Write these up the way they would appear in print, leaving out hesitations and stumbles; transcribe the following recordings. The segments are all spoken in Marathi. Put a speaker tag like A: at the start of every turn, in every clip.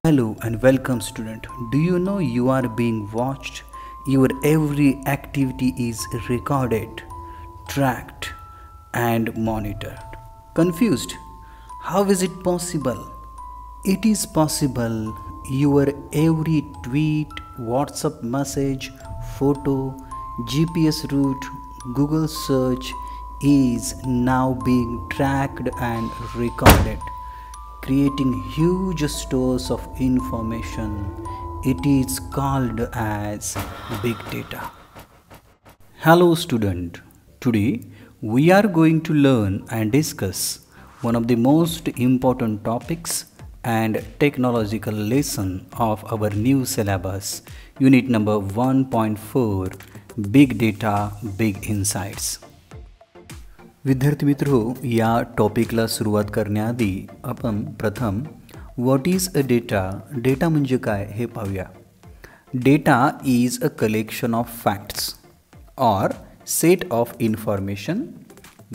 A: Hello and welcome, student. Do you know you are being watched? Your every activity is recorded, tracked, and monitored. Confused? How is it possible? It is possible. Your every tweet, WhatsApp message, photo, GPS route, Google search is now being tracked and recorded, creating huge stores of information. It is called as big data. Hello student. Today we are going to learn and discuss one of the most important topics and technological lesson of our new syllabus, unit number 1.4, Big Data, Big Insights. विद्यार्थी मित्रो, या टॉपिकला सुरुवात करण्याआधी आपण प्रथम व्हॉट इज अ डेटा म्हणजे काय हे पाहूया. Data is a collection of facts और set of information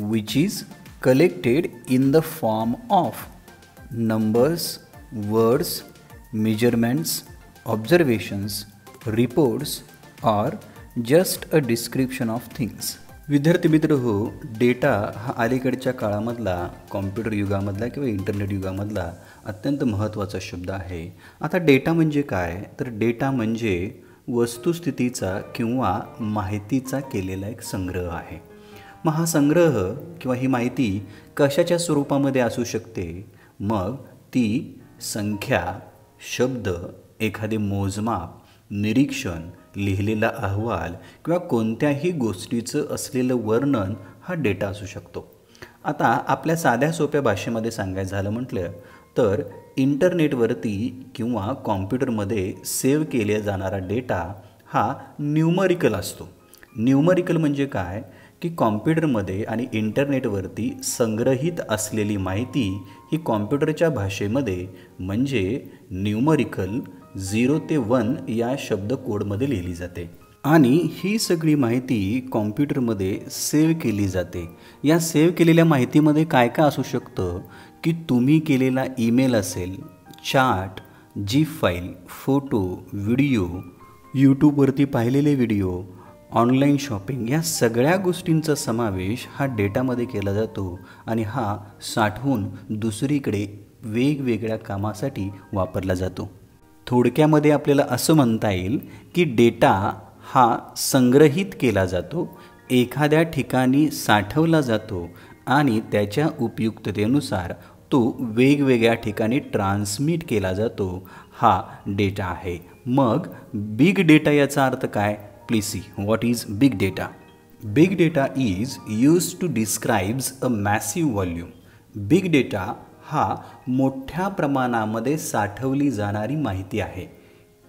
A: which is collected in the form of numbers, words, measurements, observations, reports और just a description of things. विद्यार्थी मित्र हो, डेटा हा अलीकडच्या काळामधला कॉम्प्युटर युगामधला किंवा इंटरनेट युगामधला अत्यंत महत्त्वाचा शब्द आहे. आता डेटा म्हणजे काय, तर डेटा म्हणजे वस्तुस्थितीचा किंवा माहितीचा केलेला एक संग्रह आहे. मग हा संग्रह किंवा ही माहिती कशाच्या स्वरूपामध्ये असू शकते, मग ती संख्या, शब्द, एखादे मोजमाप, निरीक्षण, लिहिलेला अहवाल किंवा कोणत्याही गोष्टीचं असलेलं वर्णन हा डेटा असू शकतो. आता आपल्या साध्या सोप्या भाषेमध्ये सांगायचं झालं म्हटलं तर इंटरनेटवरती किंवा कॉम्प्युटरमध्ये सेव्ह केला जाणारा डेटा हा न्यूमरिकल असतो. न्यूमरिकल म्हणजे काय की कॉम्प्युटरमध्ये आणि इंटरनेटवरती संग्रहित असलेली माहिती ही कॉम्प्युटरच्या भाषेमध्ये म्हणजे न्यूमरिकल 0 ते 1 या शब्द कोडमध्ये लिहिली जाते आणि ही सगळी माहिती कॉम्प्युटरमध्ये सेव्ह केली जाते. या सेव्ह केलेल्या माहितीमध्ये काय काय असू शकतं की तुम्ही केलेला ईमेल असेल, चॅट, जी फाईल, फोटो, व्हिडिओ, यूट्यूबवरती पाहिलेले व्हिडिओ, ऑनलाईन शॉपिंग, या सगळ्या गोष्टींचा समावेश हा डेटामध्ये केला जातो आणि हा साठवून दुसरीकडे वेगवेगळ्या कामासाठी वापरला जातो. थोडक्यामध्ये आपल्याला असं म्हणता येईल की डेटा हा संग्रहित केला जातो, एखाद्या ठिकाणी साठवला जातो आणि त्याच्या उपयुक्ततेनुसार तो वेगवेगळ्या ठिकाणी ट्रान्समिट केला जातो. हा डेटा आहे. मग बिग डेटा याचा अर्थ काय? Please see what is big data. Big data is used to describes a massive volume. Big data हा मोठ्या प्रमाणामध्ये साठवली जाणारी माहिती आहे.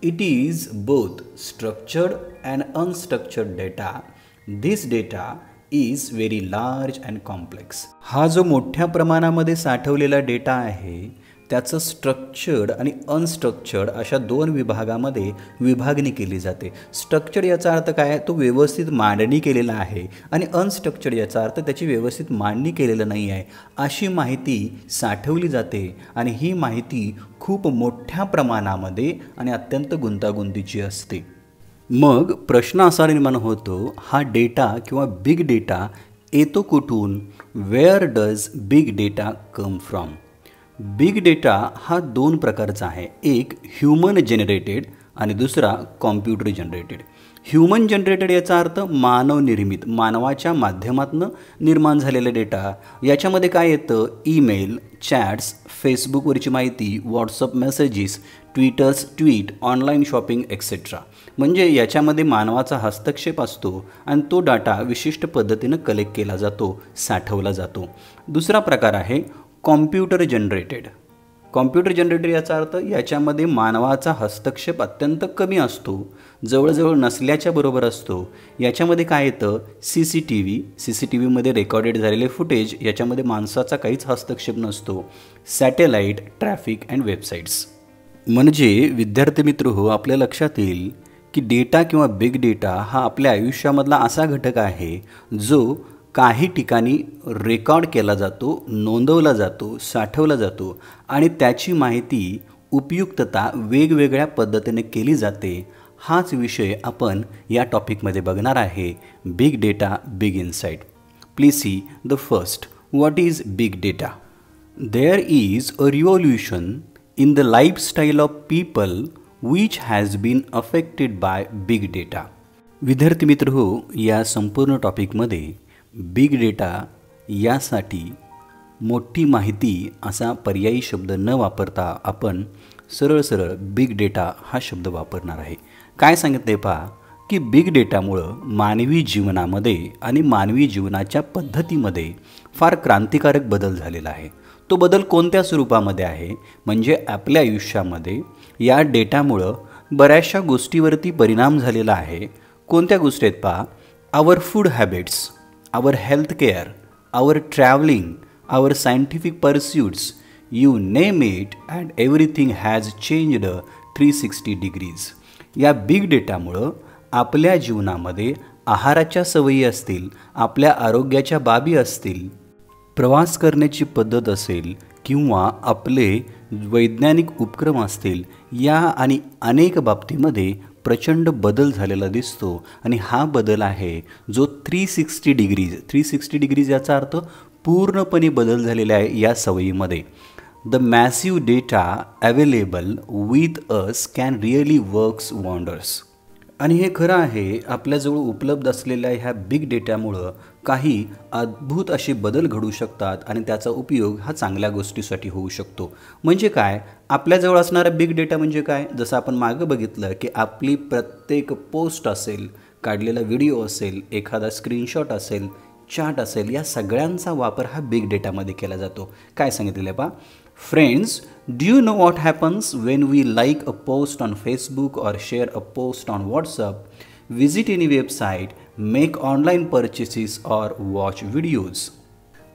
A: It is both structured and unstructured data. This data is very large and complex. हा जो मोठ्या प्रमाणामध्ये साठवलेला डेटा आहे त्याचं स्ट्रक्चर्ड आणि अनस्ट्रक्चर्ड अशा दोन विभागामध्ये विभागणी केली जाते. स्ट्रक्चर्ड याचा अर्थ काय, तो व्यवस्थित मांडणी केलेला आहे आणि अनस्ट्रक्चर्ड याचा अर्थ त्याची व्यवस्थित मांडणी केलेलं नाही आहे. अशी माहिती साठवली जाते आणि ही माहिती खूप मोठ्या प्रमाणामध्ये आणि अत्यंत गुंतागुंतीची असते. मग प्रश्न असा निर्माण होतो, हा डेटा किंवा बिग डेटा येतो कुठून? Where does big data come from? Big data हा दोन प्रकारचा आहे. एक ह्यूमन जनरेटेड आणि दुसरा कॉम्प्युटर जनरेटेड. ह्यूमन जनरेटेड याचा अर्थ मानव निर्मित, मानवाच्या माध्यमातून निर्माण झालेला डेटा. याच्यामध्ये काय येतं? ईमेल, चॅट्स, फेसबुकवरची माहिती, WhatsApp messages, tweet, online shopping etcetera. म्हणजे याच्यामध्ये मानवाचा हस्तक्षेप असतो आणि तो डाटा विशिष्ट पद्धतीनं कलेक्ट केला जातो, साठवला जातो. दुसरा प्रकार आहे कॉम्प्युटर जनरेटेड. कॉम्प्युटर जनरेटेड याचा अर्थ याच्यामध्ये मानवाचा हस्तक्षेप अत्यंत कमी असतो, जवळजवळ नसल्याच्या बरोबर असतो. याच्यामध्ये काय येतं? सी सी टी व्हीमध्ये रेकॉर्डेड झालेले फुटेज, याच्यामध्ये माणसाचा काहीच हस्तक्षेप नसतो. Satellite, traffic and websites. म्हणजे विद्यार्थी मित्र हो, आपल्या लक्षात येईल की डेटा किंवा बिग डेटा हा आपल्या आयुष्यामधला असा घटक आहे जो काही ठिकाणी रेकॉर्ड केला जातो, नोंदवला जातो, साठवला जातो आणि त्याची माहिती उपयुक्तता वेगवेगळ्या पद्धतीने केली जाते, हाच विषय आपण या टॉपिकमध्ये बघणार आहे. Big data big insight. Please see the first. What is big data? There is a revolution in the lifestyle of people which has been affected by big data. विद्यार्थी मित्र हो, या संपूर्ण टॉपिकमध्ये बिग डेटा यासाठी मोठी माहिती असा पर्यायी शब्द न वापरता आपण सरळ बिग डेटा हा शब्द वापरणार आहे. काय सांगितले पहा की बिग डेटामुळं मानवी जीवनामध्ये आणि मानवी जीवनाच्या पद्धतीमध्ये फार क्रांतिकारक बदल झालेला आहे. तो बदल कोणत्या स्वरूपामध्ये आहे म्हणजे आपल्या आयुष्यामध्ये या डेटामुळं बऱ्याचशा गोष्टीवरती परिणाम झालेला आहे. कोणत्या गोष्टी आहेत पहा? Our food habits, our health care, our travelling, our scientific pursuits, you name it and everything has changed 360 degrees. या बिग डेटामुळं आपल्या जीवनामध्ये आहाराच्या सवयी असतील, आपल्या आरोग्याच्या बाबी असतील, प्रवास करण्याची पद्धत असेल किंवा आपले वैज्ञानिक उपक्रम असतील, या आणि अनेक बाबतीमध्ये प्रचंड बदल झालेला दिसतो. आणि हा बदल आहे जो 360 डिग्रीज याचा अर्थ पूर्णपणे बदल झालेला आहे या सवयीमध्ये. The massive data available with us can really works wonders. आणि हे खरं आहे, आपल्याजवळ उपलब्ध असलेल्या ह्या बिग डेटामुळं काही अद्भुत असे बदल घडू शकतात आणि त्याचा उपयोग हा चांगल्या गोष्टीसाठी होऊ शकतो. म्हणजे काय? आपल्याजवळ असणारा बिग डेटा म्हणजे काय? जसं आपण मागं बघितलं की आपली प्रत्येक पोस्ट असेल, काढलेला व्हिडिओ असेल, एखादा स्क्रीनशॉट असेल, चॅट असेल, या सगळ्यांचा वापर हा बिग डेटामध्ये केला जातो. काय सांगितलेलं आहे पहा? Friends, do you know what happens when we like a post on Facebook or share a post on WhatsApp, visit any website, make online purchases or watch videos?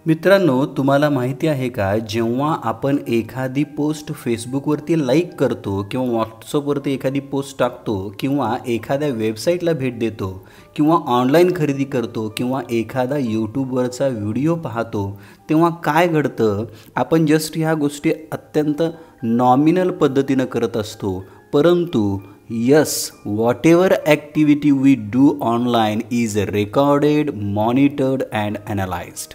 A: मित्रांनो, तुम्हाला माहिती आहे का, जेव्हा आपण एखादी पोस्ट फेसबुकवरती लाईक करतो किंवा व्हॉट्सअपवरती एखादी पोस्ट टाकतो किंवा एखाद्या वेबसाईटला भेट देतो किंवा ऑनलाईन खरेदी करतो किंवा एखादा यूट्यूबवरचा व्हिडिओ पाहतो, तेव्हा काय घडतं? आपण जस्ट ह्या गोष्टी अत्यंत नॉमिनल पद्धतीनं करत असतो, परंतु yes, whatever activity we do online is recorded, monitored and analysed.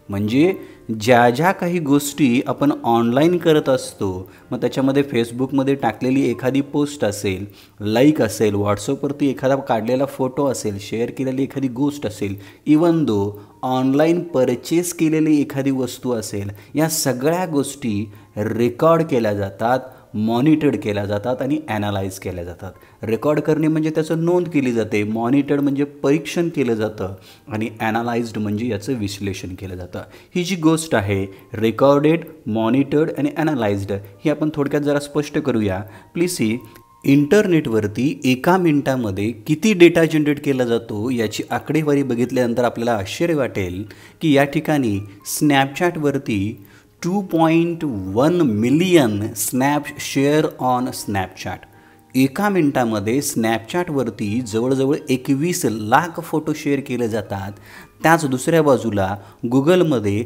A: म्हणजे ज्या काही गोष्टी आपण ऑनलाईन करत असतो, मग त्याच्यामध्ये फेसबुकमध्ये टाकलेली एखादी पोस्ट असेल, लाईक असेल, व्हॉट्सअपवरती एखादा काढलेला फोटो असेल, शेअर केलेली एखादी गोष्ट असेल, इवन दो ऑनलाईन परचेस केलेली एखादी वस्तू असेल, या सगळ्या गोष्टी रेकॉर्ड केल्या जातात, मॉनिटर्ड केल्या जातात आणि ॲनालाइज केल्या जातात. रेकॉर्ड करणे म्हणजे त्याचं नोंद केली जाते, मॉनिटर्ड म्हणजे परीक्षण केलं जातं आणि ॲनालाइज्ड म्हणजे याचं विश्लेषण केलं जातं. ही जी गोष्ट आहे रेकॉर्डेड, मॉनिटर्ड आणि ॲनालाइज्ड, ही आपण थोडक्यात जरा स्पष्ट करूया. प्लीज सी, इंटरनेटवरती एका मिनिटामध्ये किती डेटा जनरेट केला जातो याची आकडेवारी बघितल्यानंतर आपल्याला आश्चर्य वाटेल की या ठिकाणी स्नॅपचॅटवरती 2.1 million snap share on Snapchat. एका मिनिटामध्ये स्नॅपचॅटवरती जवळजवळ 21 लाख फोटो शेअर केले जातात. त्याच दुसऱ्या बाजूला गुगलमध्ये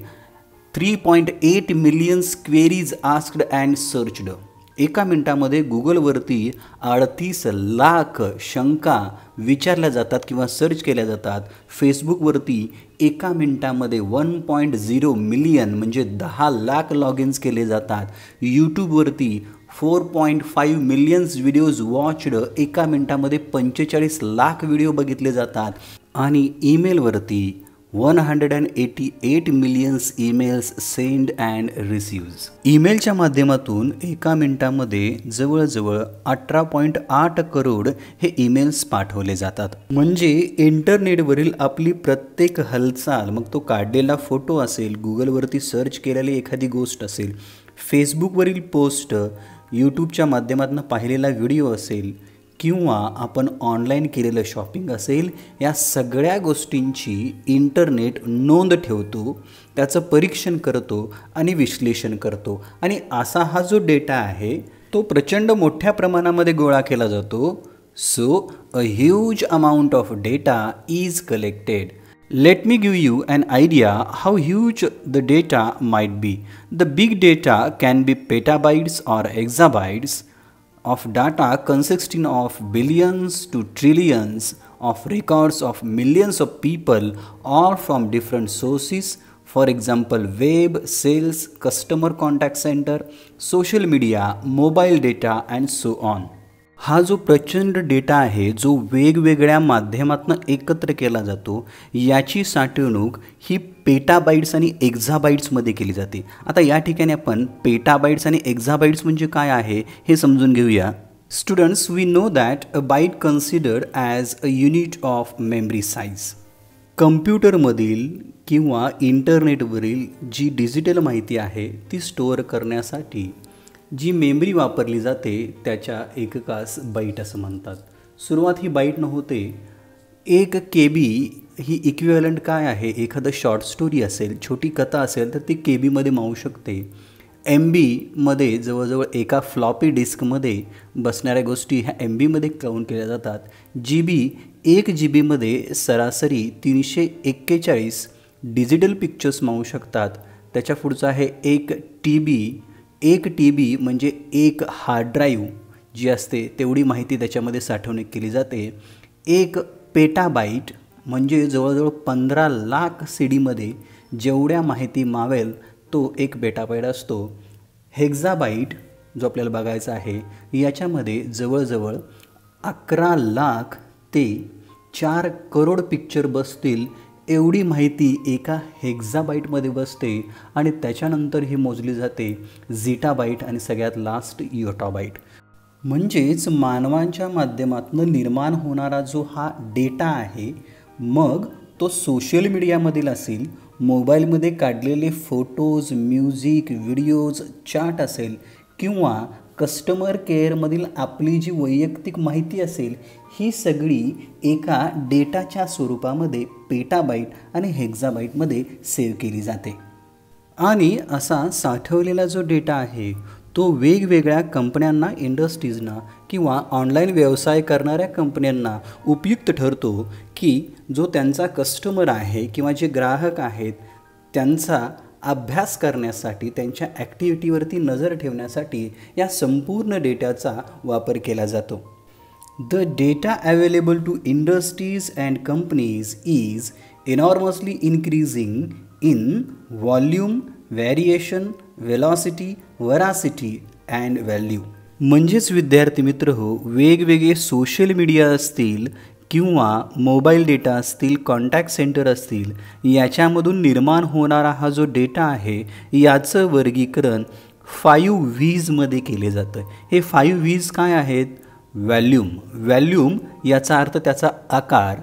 A: 3.8 million queries asked and searched. एका मिनिटामध्ये गुगलवरती 38 लाख शंका विचारल्या जातात किंवा सर्च केल्या जातात. फेसबुकवरती एका मिनिटामध्ये 1.0 मिलियन म्हणजे 10 लाख लॉग इन्स केले जातात. यूट्यूबवरती 4.5 मिलियन्स व्हिडिओज वॉच्ड, एका मिनिटामध्ये 45 लाख व्हिडिओ बघितले जातात. आणि ईमेलवरती 188 millions emails send and receives. ईमेलच्या माध्यमातून एका मिनिटामध्ये जवळजवळ 18.8 करोड हे ईमेल्स पाठवले जातात. म्हणजे इंटरनेटवरील आपली प्रत्येक हालचाल, मग तो काढलेला फोटो असेल, गुगलवरती सर्च केलेली एखादी गोष्ट असेल, फेसबुकवरील पोस्ट, यूट्यूबच्या माध्यमातून पाहिलेला व्हिडिओ असेल किंवा आपण ऑनलाईन केलेलं शॉपिंग असेल, या सगळ्या गोष्टींची इंटरनेट नोंद ठेवतो, त्याचं परीक्षण करतो आणि विश्लेषण करतो. आणि असा हा जो डेटा आहे तो प्रचंड मोठ्या प्रमाणामध्ये गोळा केला जातो. So a huge amount of data is collected. Let me give you an idea how huge the data might be. The big data can be petabytes or exabytes of data consisting of billions to trillions of records of millions of people, all from different sources. For example, web, sales, customer contact center, social media, mobile data and so on. हा जो प्रचंड डेटा आहे जो वेगवेगळ्या माध्यमातून एकत्र केला जातो याची साठवणूक ही पेटाबाइट्स आणि एक्झाबाइट्समध्ये केली जाते. आता या ठिकाणी आपण पेटाबाइट्स आणि एक्झाबाइट्स म्हणजे काय आहे हे समजून घेऊया. Students, we know that a byte considered as a unit of memory size. कम्प्युटरमधील किंवा इंटरनेटवरील जी डिजिटल माहिती आहे ती स्टोअर करण्यासाठी जी मेमरी वापरली जाते त्याच्या एककास बाईट असं म्हणतात. सुरुवात ही बाईट न होते 1 KB ही इक्विव्हॅलंट काय आहे, एखादं शॉर्ट स्टोरी असेल, छोटी कथा असेल तर ती KBमध्ये मावू शकते. MBमध्ये जवळजवळ एका फ्लॉपी डिस्कमध्ये बसणाऱ्या गोष्टी ह्या MBमध्ये काउंट केल्या जातात. GB 1 GBमध्ये सरासरी 341 डिजिटल पिक्चर्स मावू शकतात. त्याच्या पुढचं आहे 1 TB. 1 TB म्हणजे एक हार्ड ड्राईव्ह जी असते तेवढी माहिती त्याच्यामध्ये साठवणूक केली जाते. 1 पेटाबाईट म्हणजे जवळजवळ 15 लाख CDमध्ये जेवढ्या माहिती मावेल तो 1 पेटाबाईट असतो. हेक्झाबाईट जो आपल्याला बघायचा आहे याच्यामध्ये जवळजवळ 11 लाख ते 4 करोड पिक्चर बसतील एवढी माहिती एका हेक्झाबाईटमध्ये बसते आणि त्याच्यानंतर ही मोजली जाते झीटाबाईट आणि सगळ्यात लास्ट योटाबाईट. म्हणजेच मानवांच्या माध्यमातून निर्माण होणारा जो हा डेटा आहे, मग तो सोशल मीडियामधील असेल, मोबाईलमध्ये काढलेले फोटोज, म्युझिक, व्हिडिओज, चॅट असेल किंवा कस्टमर केअरमधील आपली जी वैयक्तिक माहिती असेल, ही सगळी एका डेटाच्या स्वरूपामध्ये पेटाबाईट आणि हेक्झाबाईटमध्ये सेव्ह केली जाते. आणि असा साठवलेला जो डेटा आहे तो वेगवेगळ्या कंपन्यांना, इंडस्ट्रीजना किंवा ऑनलाईन व्यवसाय करणाऱ्या कंपन्यांना उपयुक्त ठरतो की जो त्यांचा कस्टमर आहे किंवा जे ग्राहक आहेत त्यांचा अभ्यास करण्यासाठी, त्यांच्या ॲक्टिव्हिटीवरती नजर ठेवण्यासाठी या संपूर्ण डेटाचा वापर केला जातो. The data available to industries and companies is enormously increasing in volume, variation, velocity, veracity and value. म्हणजेच विद्यार्थी मित्र हो, वेगवेगळे सोशल मीडिया असतील किंवा मोबाईल डेटा असतील, कॉन्टॅक्ट सेंटर असतील, याच्यामधून निर्माण होणारा हा जो डेटा आहे याचं वर्गीकरण 5 V'मध्ये केले जातं. हे 5 V's काय आहेत? व्हॅल्यूम याचा अर्थ त्याचा आकार,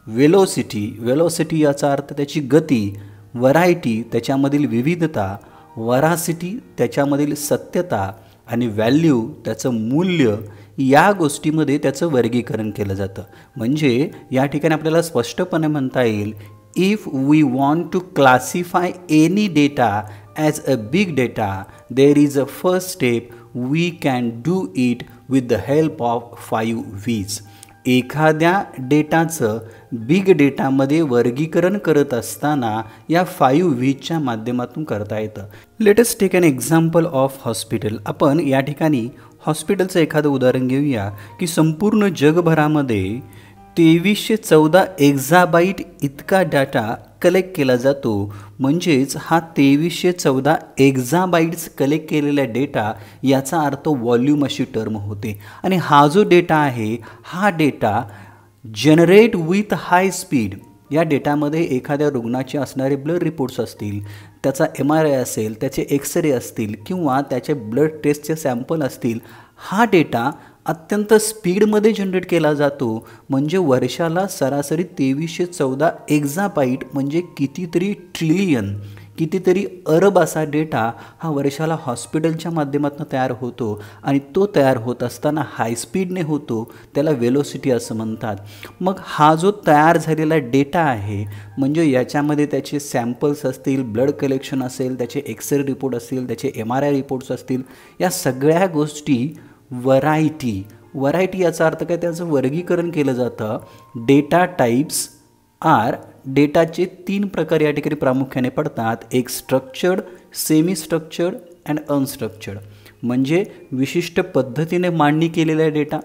A: वेलोसिटी याचा अर्थ त्याची गती, व्हरायटी त्याच्यामधील विविधता, वरासिटी त्याच्यामधील सत्यता आणि व्हॅल्यू त्याचं मूल्य, या गोष्टीमध्ये त्याचं वर्गीकरण केलं जातं. म्हणजे या ठिकाणी आपल्याला स्पष्टपणे म्हणता येईल, if we want to classify any data as a big data, there is a first step we can do it with the help of 5 V's. एखाद्या डेटाचं बिग डेटामध्ये वर्गीकरण करत असताना या 5 V'च्या माध्यमातून करता येतं. Let us take an example of hospital. आपण या ठिकाणी हॉस्पिटलचं एखादं उदाहरण घेऊया की संपूर्ण जगभरामध्ये 2314 एक्झाबाईट इतका डाटा कलेक्ट केला जातो. म्हणजेच हा 2314 एक्झाबाईट्स कलेक्ट केलेला डेटा याचा अर्थ व्हॉल्यूम अशी टर्म होते. आणि हा जो डेटा आहे हा data generate with high speed. या डेटामध्ये एखाद्या रुग्णाचे असणारे ब्लड रिपोर्ट्स असतील, त्याचा MRI असेल, त्याचे एक्सरे असतील किंवा त्याचे ब्लड टेस्टचे सॅम्पल असतील, हा डेटा अत्यंत स्पीडमध्ये जनरेट केला जातो. म्हणजे वर्षाला सरासरी 2314 एक्झाबाईट म्हणजे कितीतरी ट्रिलियन, कितीतरी अरब असा डेटा हा वर्षाला हॉस्पिटलच्या माध्यमातून तयार होतो. आणि तो तयार होत असताना हाय स्पीडने होतो, त्याला वेलोसिटी असं म्हणतात. मग हा जो तयार झालेला डेटा आहे म्हणजे याच्यामध्ये त्याचे सॅम्पल्स असतील, ब्लड कलेक्शन असेल, त्याचे एक्सरे रिपोर्ट असतील, त्याचे MRI रिपोर्ट्स असतील, या सगळ्या गोष्टी व्हरायटी याचा अर्थ काय, त्याचं वर्गीकरण केलं जातं. डेटा टाईप्स आर डेटाचे 3 प्रकार या ठिकाणी प्रामुख्याने पडतात. एक structured, semi structured and unstructured. म्हणजे विशिष्ट पद्धतीने मांडणी केलेला डेटा.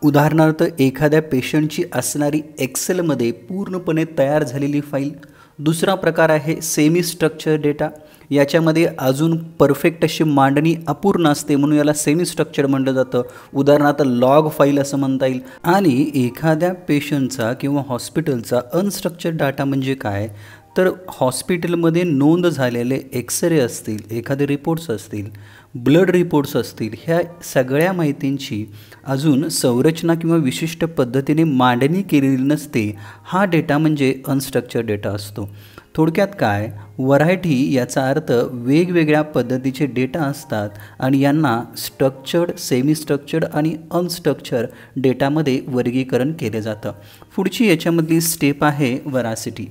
A: उदाहरणार्थ एखाद्या पेशंटची असणारी एक्सेलमध्ये पूर्णपणे तयार झालेली फाईल. दुसरा प्रकार आहे सेमी स्ट्रक्चर डेटा. याच्यामध्ये अजून परफेक्ट अशी मांडणी अपूर्ण असते म्हणून याला सेमी स्ट्रक्चर म्हटलं जातं. उदाहरणार्थ लॉग फाईल असं म्हणता येईल. आणि एखाद्या पेशंटचा किंवा हॉस्पिटलचा अनस्ट्रक्चर्ड डाटा म्हणजे काय, तर हॉस्पिटलमध्ये नोंद झालेले एक्सरे असतील, एखादे रिपोर्ट्स असतील, ब्लड रिपोर्ट्स असतील, ह्या सगळ्या माहितींची अजून संरचना किंवा विशिष्ट पद्धतीने मांडणी केलेली नसते. हा डेटा म्हणजे अनस्ट्रक्चर्ड डेटा असतो. थोडक्यात काय, व्हरायटी याचा अर्थ वेगवेगळ्या पद्धतीचे डेटा असतात आणि यांना स्ट्रक्चर्ड, सेमी स्ट्रक्चर्ड आणि अनस्ट्रक्चर्ड डेटामध्ये वर्गीकरण केले जातं. पुढची याच्यामधली स्टेप आहे व्हरासिटी.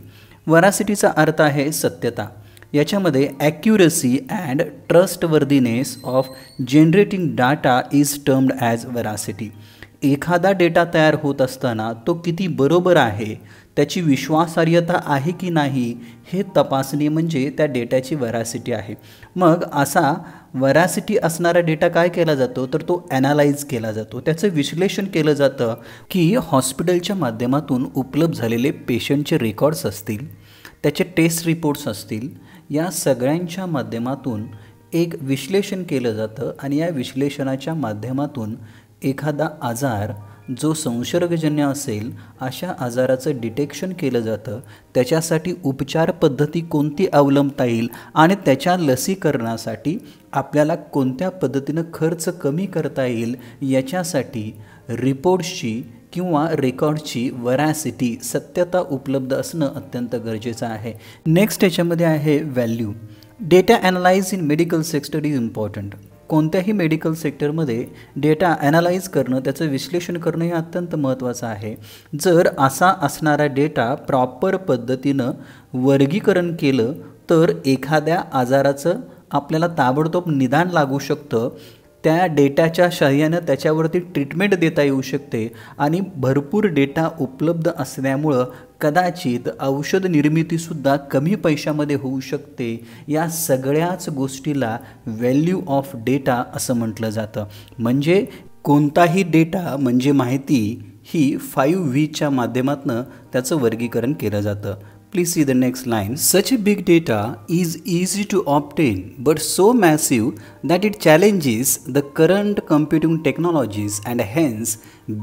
A: व्हरासिटीचा अर्थ आहे सत्यता. याच्यामध्ये accuracy and trustworthiness of generating data is termed as veracity. एखादा डेटा तयार होत असताना तो किती बरोबर आहे, त्याची विश्वासार्हता आहे की नाही हे तपासणे म्हणजे त्या डेटाची व्हरासिटी आहे. मग असा व्हरासिटी असणारा डेटा काय केला जातो, तर तो ॲनालाइज केला जातो. त्याचं विश्लेषण केलं जातं की हॉस्पिटलच्या माध्यमातून उपलब्ध झालेले पेशंटचे रेकॉर्ड्स असतील, त्याचे टेस्ट रिपोर्ट्स असतील, या सगळ्यांच्या माध्यमातून एक विश्लेषण केलं जातं आणि या विश्लेषणाच्या माध्यमातून एखादा आजार जो संसर्गजन्य असेल अशा आजाराचं डिटेक्शन केलं जातं. त्याच्यासाठी उपचार पद्धती कोणती अवलंबता येईल आणि त्याच्या लसीकरणासाठी आपल्याला कोणत्या पद्धतीनं खर्च कमी करता येईल याच्यासाठी रिपोर्ट्सची किंवा रेकॉर्डची व्हरासिटी, सत्यता उपलब्ध असणं अत्यंत गरजेचं आहे. नेक्स्ट याच्यामध्ये आहे value. Data analyse in medical sector is important. कोणत्याही मेडिकल सेक्टरमध्ये डेटा ॲनालाइज करणं, त्याचं विश्लेषण करणं हे अत्यंत महत्त्वाचं आहे. जर असा असणारा डेटा प्रॉपर पद्धतीनं वर्गीकरण केलं तर एखाद्या आजाराचं आपल्याला ताबडतोब निदान लागू शकतं. त्या डेटाच्या सहाय्यानं त्याच्यावरती ट्रीटमेंट देता येऊ शकते आणि भरपूर डेटा उपलब्ध असल्यामुळं कदाचित औषध निर्मितीसुद्धा कमी पैशामध्ये होऊ शकते. या सगळ्याच गोष्टीला व्हॅल्यू ऑफ डेटा असं म्हटलं जातं. म्हणजे कोणताही डेटा म्हणजे माहिती ही 5Vच्या माध्यमातून त्याचं वर्गीकरण केलं जातं. Please see the next line. Such a big data is easy to obtain but so massive that it challenges the current computing technologies and hence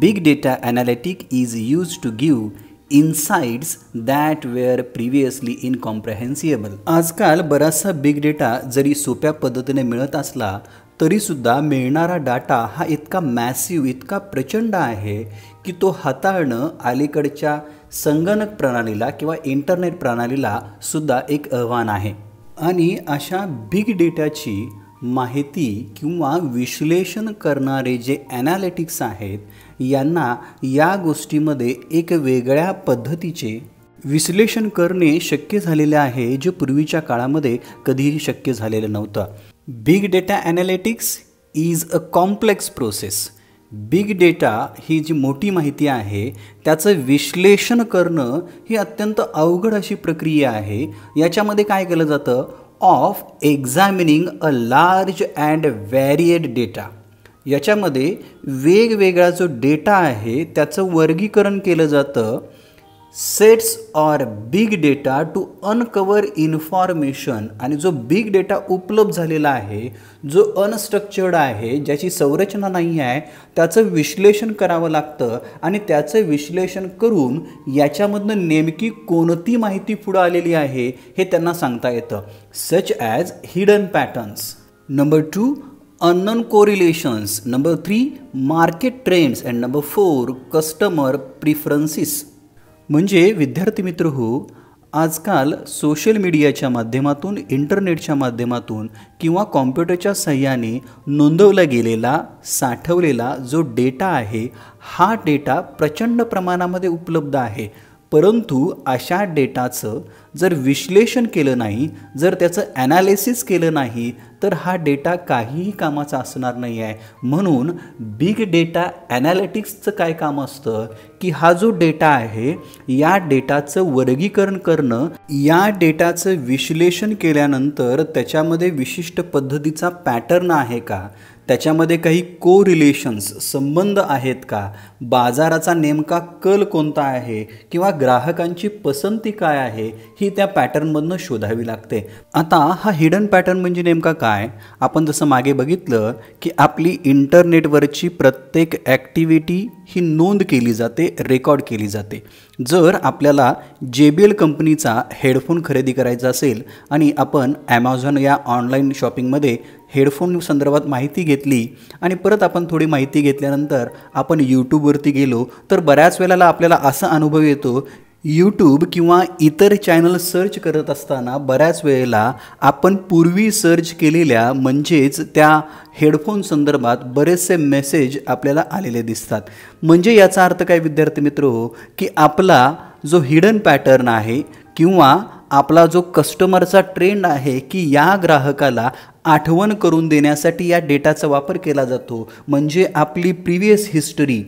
A: big data analytic is used to give insights that were previously incomprehensible. आजकाल बराचसा बिग डेटा जरी सोप्या पद्धतीने मिळत असला तरीसुद्धा मिळणारा डाटा हा इतका मॅसिव्ह, इतका प्रचंड आहे की तो हाताळणं अलीकडच्या संगणक प्रणालीला किंवा इंटरनेट प्रणालीला सुद्धा एक आव्हान आहे. आणि अशा बिग डेटाची माहिती किंवा विश्लेषण करणारे जे ॲनालिटिक्स आहेत यांना या गोष्टीमध्ये एक वेगळ्या पद्धतीचे विश्लेषण करणे शक्य झालेले आहे, जे पूर्वीच्या काळामध्ये कधीही शक्य झालेलं नव्हतं. Big data analytics is a complex process. Big data ही जी मोठी माहिती आहे त्याचं विश्लेषण करणं ही अत्यंत अवघड अशी प्रक्रिया आहे. याच्यामध्ये काय केलं जातं, of examining a large and varied data. याच्यामध्ये वेगवेगळा जो डेटा आहे त्याचं वर्गीकरण केलं जातं. Sets or big data to uncover information. आणि जो बिग डेटा उपलब्ध झालेला आहे, जो अनस्ट्रक्चर्ड आहे, ज्याची संरचना नाही आहे, त्याचं विश्लेषण करावं लागतं आणि त्याचं विश्लेषण करून याच्यामधनं नेमकी कोणती माहिती पुढं आलेली आहे हे त्यांना सांगता येतं. Such as hidden patterns. Number 2 unknown correlations. Number 3 market trends. and number 4 customer preferences. म्हणजे विद्यार्थी मित्र हो, आजकाल सोशल मीडियाच्या माध्यमातून, इंटरनेटच्या माध्यमातून किंवा कॉम्प्युटरच्या सहाय्याने नोंदवला गेलेला, साठवलेला जो डेटा आहे हा डेटा प्रचंड प्रमाणामध्ये उपलब्ध आहे. परंतु अशा डेटाचं जर विश्लेषण केलं नाही, जर त्याचं ॲनालिसिस केलं नाही, तर हा डेटा काहीही कामाचा असणार नाही आहे. म्हणून बिग डेटा ॲनालिटिक्सचं काय काम असतं की हा जो डेटा आहे या डेटाचं वर्गीकरण करणं, या डेटाचं विश्लेषण केल्यानंतर त्याच्यामध्ये विशिष्ट पद्धतीचा पॅटर्न आहे का, त्याच्यामध्ये काही कोरिलेशन्स संबंध आहेत का, बाजाराचा नेमका कल कोणता आहे किंवा ग्राहकांची पसंती काय आहे ही त्या पॅटर्नमधनं शोधावी लागते. आता हा हिडन पॅटर्न म्हणजे नेमका काय, आपण जसं मागे बघितलं की आपली इंटरनेटवरची प्रत्येक ॲक्टिव्हिटी ही नोंद केली जाते, रेकॉर्ड केली जाते. जर आपल्याला JBL कंपनीचा हेडफोन खरेदी करायचा असेल आणि आपण ॲमेझॉन या ऑनलाईन शॉपिंगमध्ये हेडफोन संदर्भात माहिती घेतली आणि परत आपण थोडी माहिती घेतल्यानंतर आपण यूट्यूबवरती गेलो, तर बऱ्याच वेळेला आपल्याला असा अनुभव येतो, यूट्यूब किंवा इतर चॅनल सर्च करत असताना बऱ्याच वेळेला आपण पूर्वी सर्च केलेल्या म्हणजेच त्या हेडफोन संदर्भात बरेचसे मेसेज आपल्याला आलेले दिसतात. म्हणजे याचा अर्थ काय विद्यार्थी मित्र, की आपला जो हिडन पॅटर्न आहे किंवा आपला जो कस्टमरचा ट्रेंड आहे की या ग्राहकाला आठवण करून देण्यासाठी या डेटाचा वापर केला जातो. म्हणजे आपली प्रिव्हियस हिस्टरी,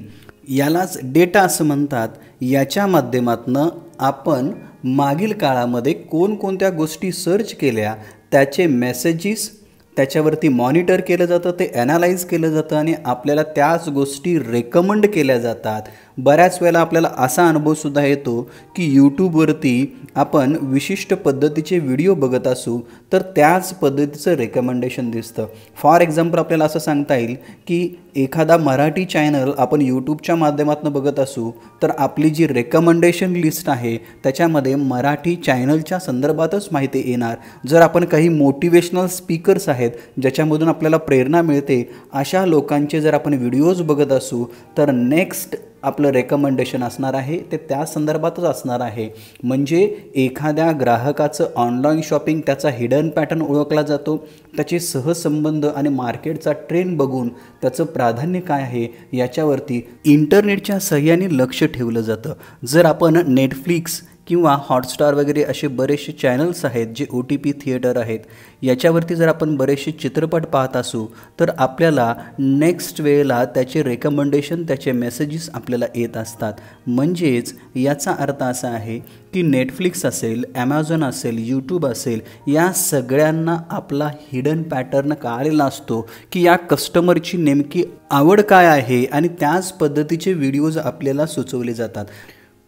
A: यालाच डेटा असं म्हणतात, याच्या माध्यमातून आपण मागील काळामध्ये कोणकोणत्या गोष्टी सर्च केल्या त्याचे मेसेजेस त्याच्यावरती मॉनिटर केलं जातं, ते ॲनालाइज केलं जातं आणि आपल्याला त्याच गोष्टी रेकमेंड केल्या जातात. बऱ्याच वेळेला आपल्याला असा अनुभवसुद्धा येतो की यूट्यूबवरती आपण विशिष्ट पद्धतीचे व्हिडिओ बघत असू तर त्याच पद्धतीचं रेकमेंडेशन दिसतं. फॉर एक्झाम्पल आपल्याला असं सांगता येईल की एखादा मराठी चॅनल आपण यूट्यूबच्या माध्यमातून बघत असू तर आपली जी रेकमेंडेशन लिस्ट आहे त्याच्यामध्ये मराठी चॅनलच्या संदर्भातच माहिती येणार. जर आपण काही मोटिवेशनल स्पीकर्स आहेत ज्याच्यामधून आपल्याला प्रेरणा मिळते अशा लोकांचे जर आपण व्हिडिओज बघत असू तर नेक्स्ट आपलं रेकमेंडेशन असणार आहे ते त्या संदर्भातच असणार आहे. म्हणजे एखाद्या ग्राहकाचं ऑनलाईन शॉपिंग त्याचा हिडन पॅटर्न ओळखला जातो, त्याचे सहसंबंध आणि मार्केटचा ट्रेंड बघून त्याचं प्राधान्य काय आहे याच्यावरती इंटरनेटच्या सहाय्याने लक्ष ठेवलं जातं. जर आपण नेटफ्लिक्स किंवा हॉटस्टार वगैरे असे बरेचसे चॅनल्स आहेत जे OTP थिएटर आहेत, याच्यावरती जर आपण बरेचसे चित्रपट पाहत असू तर आपल्याला नेक्स्ट वेळेला त्याचे रेकमेंडेशन, त्याचे मेसेजेस आपल्याला येत असतात. म्हणजेच याचा अर्थ असा आहे की नेटफ्लिक्स असेल, ॲमेझॉन असेल, यूट्यूब असेल, या सगळ्यांना आपला हिडन पॅटर्न कळलेला असतो की या कस्टमरची नेमकी आवड काय आहे आणि त्याच पद्धतीचे व्हिडिओज आपल्याला सुचवले जातात.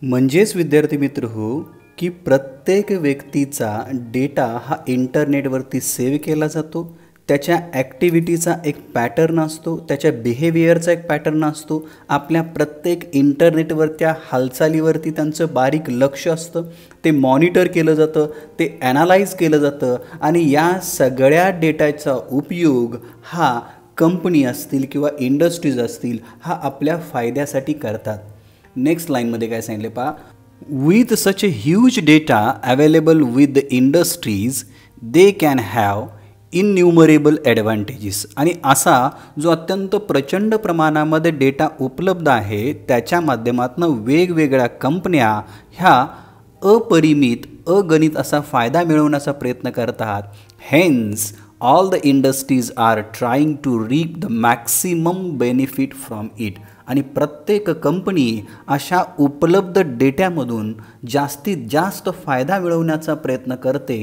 A: म्हणजेच विद्यार्थी मित्र हो की प्रत्येक व्यक्तीचा डेटा हा इंटरनेटवरती सेव्ह केला जातो, त्याच्या ॲक्टिव्हिटीचा एक पॅटर्न असतो, त्याच्या बिहेवियरचा एक पॅटर्न असतो. आपल्या प्रत्येक इंटरनेटवरच्या हालचालीवरती त्यांचं बारीक लक्ष असतं, ते मॉनिटर केलं जातं, ते ॲनालाइज केलं जातं आणि या सगळ्या डेटाचा उपयोग हा कंपनी असतील किंवा इंडस्ट्रीज असतील हा आपल्या फायद्यासाठी करतात. नेक्स्ट लाईनमध्ये काय सांगितले पहा, with such a huge data available with the industries they can have innumerable advantages. आणि असा जो अत्यंत प्रचंड प्रमाणामध्ये डेटा उपलब्ध आहे त्याच्या माध्यमातून वेगवेगळ्या कंपन्या ह्या अपरिमित, अगणित असा फायदा मिळवण्याचा प्रयत्न करतात. Hence all the industries are trying to reap the maximum benefit from it. आणि प्रत्येक कंपनी अशा उपलब्ध डेटामधून जास्तीत जास्त फायदा मिळवण्याचा प्रयत्न करते.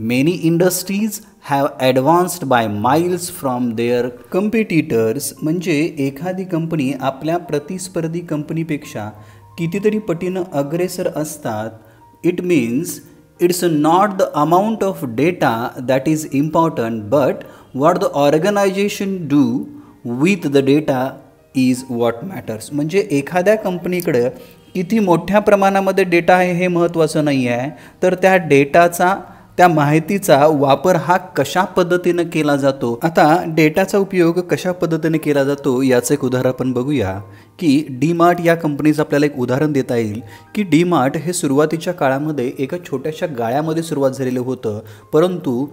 A: Many industries have advanced by miles from their competitors. म्हणजे एखादी कंपनी आपल्या प्रतिस्पर्धी कंपनीपेक्षा कितीतरी पटीनं अग्रेसर असतात. It means it's not the amount of data that is important, but what the organization do with the data is what matters. म्हणजे एखाद्या कंपनीकडे किती मोठ्या प्रमाणामध्ये डेटा आहे हे महत्त्वाचं नाही आहे, तर त्या डेटाचा, त्या माहितीचा वापर हा कशा पद्धतीने केला जातो. आता डेटाचा उपयोग कशा पद्धतीने केला जातो याचं एक उदाहरण आपण बघूया की डीमार्ट या कंपनीचं आपल्याला एक उदाहरण देता येईल की डीमार्ट हे सुरुवातीच्या काळामध्ये एका छोट्याशा गाळ्यामध्ये सुरुवात झालेलं होतं, परंतु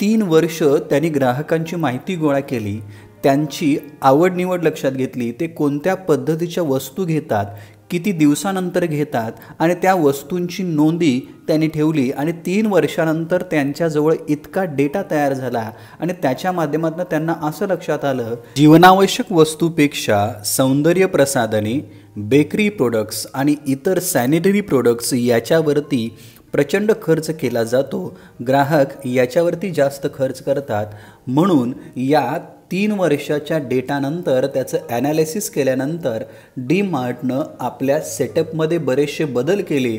A: 3 वर्ष त्यांनी ग्राहकांची माहिती गोळा केली, त्यांची आवड निवड लक्षात घेतली, ते कोणत्या पद्धतीच्या वस्तू घेतात, किती दिवसानंतर घेतात आणि त्या वस्तूंची नोंदी त्यांनी ठेवली आणि 3 वर्षानंतर त्यांच्याजवळ इतका डेटा तयार झाला आणि त्याच्या माध्यमातून त्यांना असं लक्षात आलं, जीवनावश्यक वस्तूपेक्षा सौंदर्य प्रसाधने, बेकरी प्रोडक्ट्स आणि इतर सॅनिटरी प्रोडक्ट्स याच्यावरती प्रचंड खर्च केला जातो. ग्राहक याच्यावरती जास्त खर्च करतात. म्हणून या 3 वर्षाच्या डेटानंतर त्याचं ॲनालिसिस केल्यानंतर डीमार्टनं आपल्या सेटअपमध्ये बरेचसे बदल केले.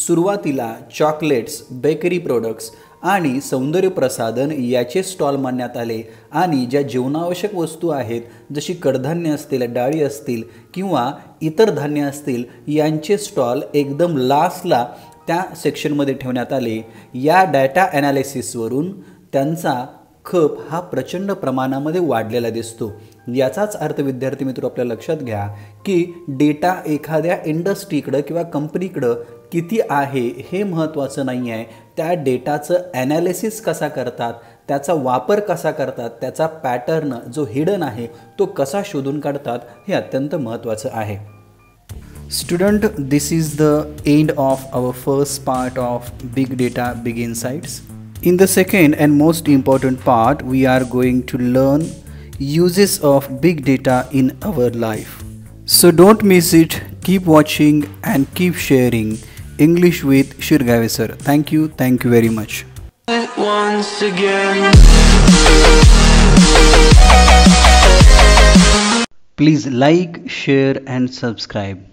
A: सुरुवातीला चॉकलेट्स, बेकरी प्रोडक्ट्स आणि सौंदर्य प्रसाधन याचे स्टॉल मांडण्यात आले आणि ज्या जीवनावश्यक वस्तू आहेत जशी कडधान्य असतील, डाळी असतील किंवा इतर धान्य असतील यांचे स्टॉल एकदम लास्टला त्या सेक्शनमध्ये ठेवण्यात आले. या डाटा ॲनालिसिसवरून त्यांचा खप हा प्रचंड प्रमाणामध्ये वाढलेला दिसतो. याचाच अर्थ विद्यार्थी मित्र आपल्या लक्षात घ्या की डेटा एखाद्या इंडस्ट्रीकडं किंवा कंपनीकडं किती आहे हे महत्त्वाचं नाही आहे, त्या डेटाचं ॲनालिसिस कसा करतात, त्याचा वापर कसा करतात, त्याचा पॅटर्न जो हिडन आहे तो कसा शोधून काढतात हे अत्यंत महत्त्वाचं आहे. Student, this is the end of our first part of Big Data Big Insights. In the second and most important part, we are going to learn uses of big data in our life. So don't miss it. Keep watching and keep sharing English with Shirgave sir. Thank you very much. Once again. Please like, share and subscribe.